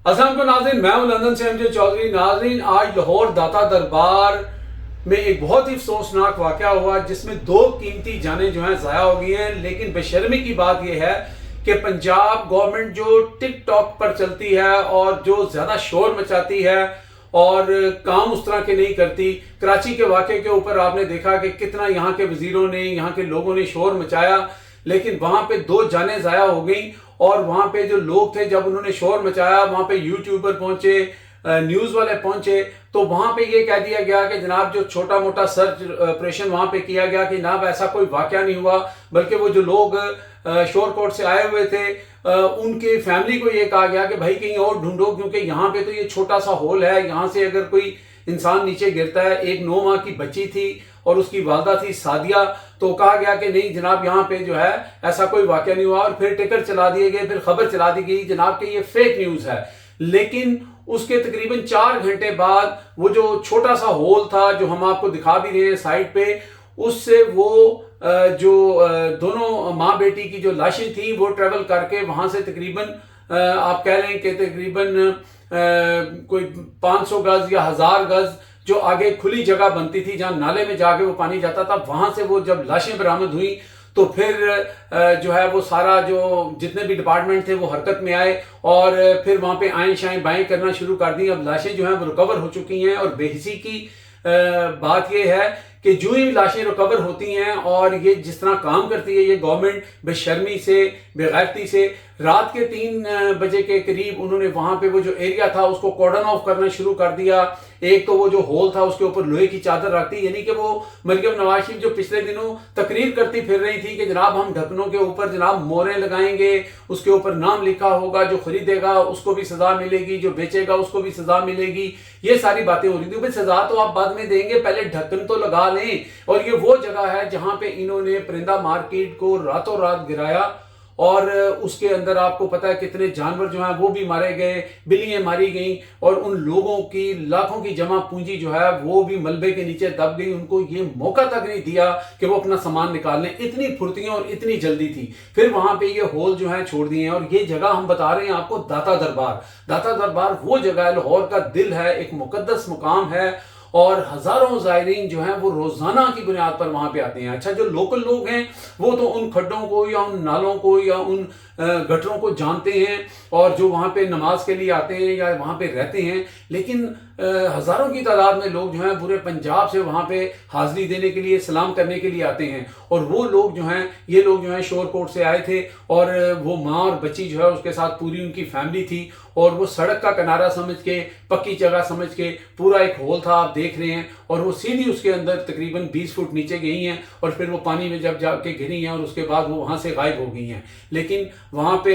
अस्सलाम वालेकुम नाज़रीन, मैं हूं लंदन से एमजे चौधरी। नाज़रीन, आज लाहौर दाता दरबार में एक बहुत ही अफसोसनाक वाक़या हुआ जिसमें दो कीमती जानें जो हैं ज़ाया हो गई हैं। लेकिन बेशर्मी की बात यह है कि पंजाब गवर्नमेंट जो टिकटॉक पर चलती है और जो ज़्यादा शोर मचाती है और काम उस तरह के नहीं करती। कराची के वाक़े के ऊपर आपने देखा कि कितना यहाँ के वज़ीरों ने, यहाँ के लोगों ने शोर मचाया, लेकिन वहाँ पे दो जानें ज़ाया हो गई। और वहाँ पे जो लोग थे, जब उन्होंने शोर मचाया, वहाँ पे यूट्यूबर पहुंचे, न्यूज़ वाले पहुंचे, तो वहाँ पे ये कह दिया गया कि जनाब जो छोटा मोटा सर्च ऑपरेशन वहाँ पे किया गया कि जनाब ऐसा कोई वाक़या नहीं हुआ, बल्कि वो जो लोग शोर कोर्ट से आए हुए थे उनके फैमिली को ये कहा गया कि भाई कहीं और ढूंढो, क्योंकि यहाँ पे तो ये छोटा सा होल है, यहाँ से अगर कोई इंसान नीचे गिरता है। एक 9 माह की बच्ची थी और उसकी वालदा थी सादिया, तो कहा गया कि नहीं जनाब यहाँ पे जो है ऐसा कोई वाक़या नहीं हुआ। और फिर टिकर चला दिए गए, फिर खबर चला दी गई जनाब कि ये फेक न्यूज़ है। लेकिन उसके तकरीबन 4 घंटे बाद वो जो छोटा सा होल था जो हम आपको दिखा भी रहे हैं साइड पे, उससे वो जो दोनों माँ बेटी की जो लाशें थी वो ट्रेवल करके वहाँ से तकरीबन आप कह लें कि तकरीबन कोई 500 गज या 1000 गज जो आगे खुली जगह बनती थी जहां नाले में जाके वो पानी जाता था, वहां से वो जब लाशें बरामद हुई तो फिर जो है वो सारा जो जितने भी डिपार्टमेंट थे वो हरकत में आए और फिर वहां पे आएं शाएं बाएं करना शुरू कर दी। अब लाशें जो हैं वो रिकवर हो चुकी हैं। और बेहिसी की बात ये है कि जो ही लाशें रिकवर होती हैं और ये जिस तरह काम करती है ये गवर्नमेंट, बेशर्मी से, बेगैरती से, रात के 3 बजे के करीब उन्होंने वहां पे वो जो एरिया था उसको कॉर्डन ऑफ करना शुरू कर दिया। एक तो वो जो होल था उसके ऊपर लोहे की चादर रखती, यानी कि वो मरियम नवाज शरीफ जो पिछले दिनों तकरीर करती फिर रही थी कि जनाब हम ढक्कनों के ऊपर जनाब मोहरें लगाएंगे, उसके ऊपर नाम लिखा होगा, जो खरीदेगा उसको भी सजा मिलेगी, जो बेचेगा उसको भी सजा मिलेगी। ये सारी बातें हो रही थी। भाई सजा तो आप बाद में देंगे, पहले ढक्कन तो लगा लें। और ये वो जगह है जहां पे इन्होंने परिंदा मार्केट को रातों रात गिराया और उसके अंदर आपको पता है कितने जानवर जो हैं वो भी मारे गए, बिल्लियां मारी गई और उन लोगों की लाखों की जमा पूंजी जो है वो भी मलबे के नीचे दब गई। उनको ये मौका तक नहीं दिया कि वो अपना सामान निकाल लें, इतनी फुर्तियां और इतनी जल्दी थी। फिर वहां पे ये होल जो है छोड़ दिए हैं। और ये जगह हम बता रहे हैं आपको दाता दरबार। दाता दरबार वो जगह है, लाहौर का दिल है, एक मुकद्दस मुकाम है और हजारों जायरीन जो हैं वो रोजाना की बुनियाद पर वहां पे आते हैं। अच्छा, जो लोकल लोग हैं वो तो उन खड्डों को या उन नालों को या उन गटरों को जानते हैं और जो वहां पे नमाज के लिए आते हैं या वहां पे रहते हैं, लेकिन हजारों की तादाद में लोग जो हैं पूरे पंजाब से वहां पे हाजिरी देने के लिए, सलाम करने के लिए आते हैं। और वो लोग जो हैं, ये लोग जो हैं शोर कोर्ट से आए थे और वो माँ और बच्ची जो है उसके साथ पूरी उनकी फैमिली थी और वो सड़क का किनारा समझ के, पक्की जगह समझ के, पूरा एक होल था आप देख रहे हैं, और वो सीधी उसके अंदर तकरीबन 20 फुट नीचे गई हैं और फिर वो पानी में जब जाके गिरी हैं और उसके बाद वो वहां से गायब हो गई हैं। लेकिन वहां पे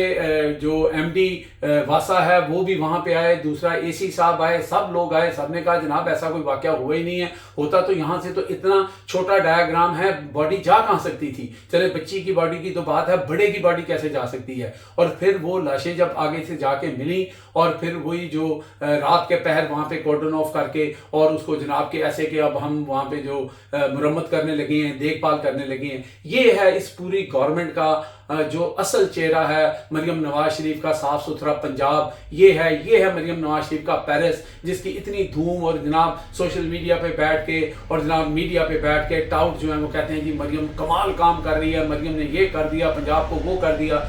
जो एमडी वासा है वो भी वहां पे आए, दूसरा एसी साहब आए, सब लोग आए, सबने कहा जनाब ऐसा कोई वाकया हुआ ही नहीं है। होता तो यहाँ से तो इतना छोटा डायग्राम है, बॉडी जा कहाँ सकती थी। चले बच्ची की बॉडी की तो बात है, बड़े की बॉडी कैसे जा सकती है। और फिर वो लाशें जब आगे से जाके मिली और फिर वही जो रात के पहर वहां पे कॉर्डन ऑफ करके और उसको जनाब के ऐसे कि अब हम वहां पे जो मुरम्मत करने लगे हैं, देखभाल करने लगे हैं। ये है इस पूरी गवर्नमेंट का जो असल चेहरा है, मरियम नवाज शरीफ का साफ सुथरा पंजाब। ये है मरियम नवाज शरीफ का पेरिस, जिसकी इतनी धूम। और जनाब सोशल मीडिया पे बैठ के और जनाब मीडिया पे बैठ के टाउट जो है वो कहते हैं जी मरियम कमाल काम कर रही है, मरियम ने ये कर दिया, पंजाब को वो कर दिया।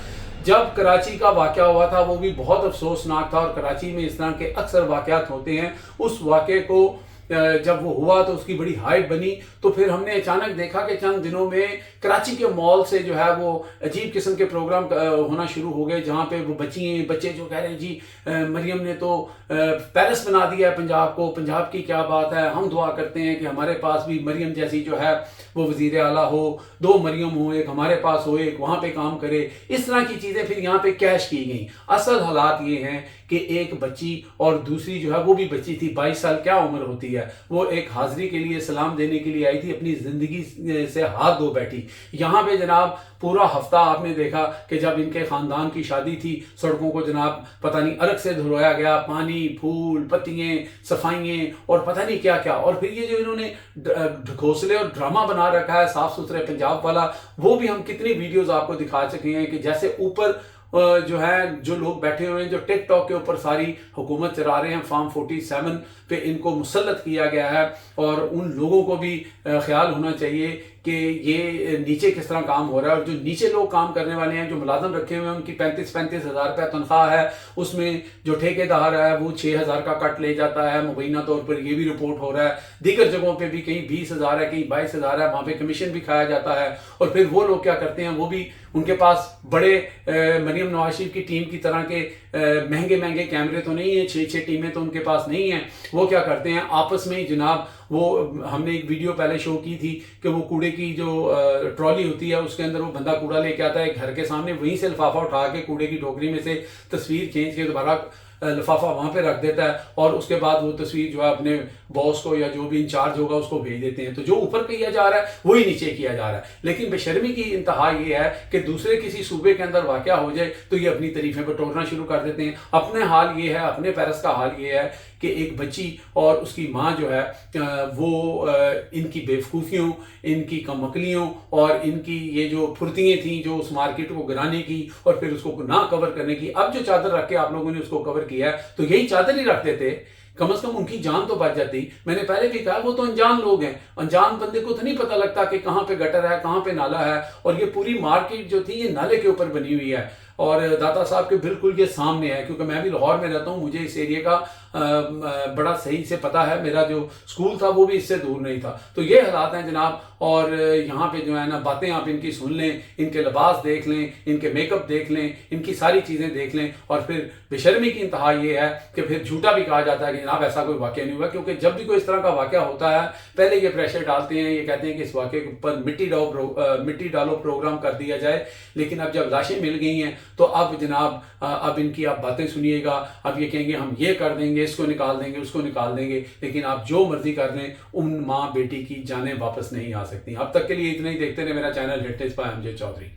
जब कराची का वाकया हुआ था वो भी बहुत अफसोसनाक था और कराची में इस तरह के अक्सर वाकयात होते हैं। उस वाकये को जब वो हुआ तो उसकी बड़ी हाइप बनी, तो फिर हमने अचानक देखा कि चंद दिनों में कराची के मॉल से जो है वो अजीब किस्म के प्रोग्राम होना शुरू हो गए, जहाँ पे वो बच्चे जो कह रहे हैं जी मरियम ने तो पेरिस बना दिया है पंजाब को, पंजाब की क्या बात है, हम दुआ करते हैं कि हमारे पास भी मरियम जैसी जो है वो वजीर आला हो, 2 मरियम हो, एक हमारे पास हो, एक वहाँ पे काम करे। इस तरह की चीज़ें फिर यहाँ पे कैश की गई। असल हालात ये हैं कि एक बच्ची और दूसरी जो है वो भी बच्ची थी, 22 साल क्या उम्र होती है, वो एक हाजिरी के लिए, सलाम देने के लिए आई थी, अपनी जिंदगी से हाथ धो बैठी। यहाँ पे जनाब पूरा हफ्ता आपने देखा कि जब इनके खानदान की शादी थी, सड़कों को जनाब पता नहीं अरग से धुलवाया गया, पानी, फूल, पत्तियां, सफाइयां और पता नहीं क्या क्या। और फिर ये जो इन्होंने घोंसले और ड्रामा बना रखा है साफ सुथरे पंजाब वाला, वो भी हम कितनी वीडियोस आपको दिखा चुके हैं कि जैसे ऊपर जो है जो लोग बैठे हुए हैं, जो टिक टॉक के ऊपर सारी हुकूमत चला रहे हैं, फार्म 47 पे इनको मुसल्लत किया गया है, और उन लोगों को भी ख्याल होना चाहिए कि ये नीचे किस तरह काम हो रहा है। और जो नीचे लोग काम करने वाले हैं, जो मुलाजम रखे हुए हैं, उनकी 35-35 हज़ार रुपया तनख्वाह है, उसमें जो ठेकेदार है वो 6,000 का कट ले जाता है मुबैना तौर पर, ये भी रिपोर्ट हो रहा है। दीगर जगहों पे भी कहीं 20,000 है, कहीं 22,000 है, वहाँ पे कमीशन भी खाया जाता है। और फिर वो लोग क्या करते हैं, वो भी उनके पास बड़े मरियम नवाज शरीफ की टीम की तरह के महंगे महंगे कैमरे तो नहीं है, 6-6 टीमें तो उनके पास नहीं है। वो क्या करते हैं, आपस में ही जनाब, वो हमने एक वीडियो पहले शो की थी कि वो कूड़े की जो ट्रॉली होती है उसके अंदर वो बंदा कूड़ा लेके आता है घर के सामने, वहीं से लिफाफा उठा के कूड़े की टोकरी में से तस्वीर खींच के दोबारा लिफाफा वहां पे रख देता है, और उसके बाद वो तस्वीर जो है अपने बॉस को या जो भी इंचार्ज होगा उसको भेज देते हैं। तो जो ऊपर किया जा रहा है वही नीचे किया जा रहा है। लेकिन बेशर्मी की इंतहा ये है कि दूसरे किसी सूबे के अंदर वाक़या हो जाए तो ये अपनी तारीफें बटोरना शुरू कर देते हैं। अपने हाल ये है, अपने पेरिस का हाल ये है कि एक बच्ची और उसकी माँ जो है वो इनकी बेवकूफ़ियों, इनकी कमकलियों और इनकी ये जो फुर्तियाँ थी जो उस मार्केट को गिराने की और फिर उसको ना कवर करने की, अब जो चादर रख के आप लोगों ने उसको कवर किया है तो यही चादर ही रखते थे, कम से कम उनकी जान तो बच जाती। मैंने पहले भी कहा वो तो अनजान लोग हैं, अनजान बंदे को तो नहीं पता लगता कि कहाँ पे गटर है, कहाँ पे नाला है। और ये पूरी मार्केट जो थी ये नाले के ऊपर बनी हुई है और दाता साहब के बिल्कुल ये सामने है, क्योंकि मैं भी लाहौर में रहता हूँ, मुझे इस एरिया का बड़ा सही से पता है। मेरा जो स्कूल था वो भी इससे दूर नहीं था। तो ये हालात हैं जनाब। और यहाँ पे जो है ना बातें आप इनकी सुन लें, इनके लिबास देख लें, इनके मेकअप देख लें, इनकी सारी चीज़ें देख लें, और फिर बेशर्मी की इंतहा ये है कि फिर झूठा भी कहा जाता है कि जनाब ऐसा कोई वाक़या नहीं हुआ। क्योंकि जब भी कोई इस तरह का वाक़या होता है पहले ये प्रेशर डालते हैं, ये कहते हैं कि इस वाक़े के ऊपर मिट्टी डालो प्रोग्राम कर दिया जाए। लेकिन अब जब लाशें मिल गई हैं तो अब जनाब अब इनकी आप बातें सुनिएगा। अब ये कहेंगे हम ये कर देंगे, इसको निकाल देंगे, उसको निकाल देंगे। लेकिन आप जो मर्जी कर लें, उन माँ बेटी की जानें वापस नहीं आ सकती। अब तक के लिए इतना ही। देखते रहे मेरा channel hit tips by MJ Chaudhary.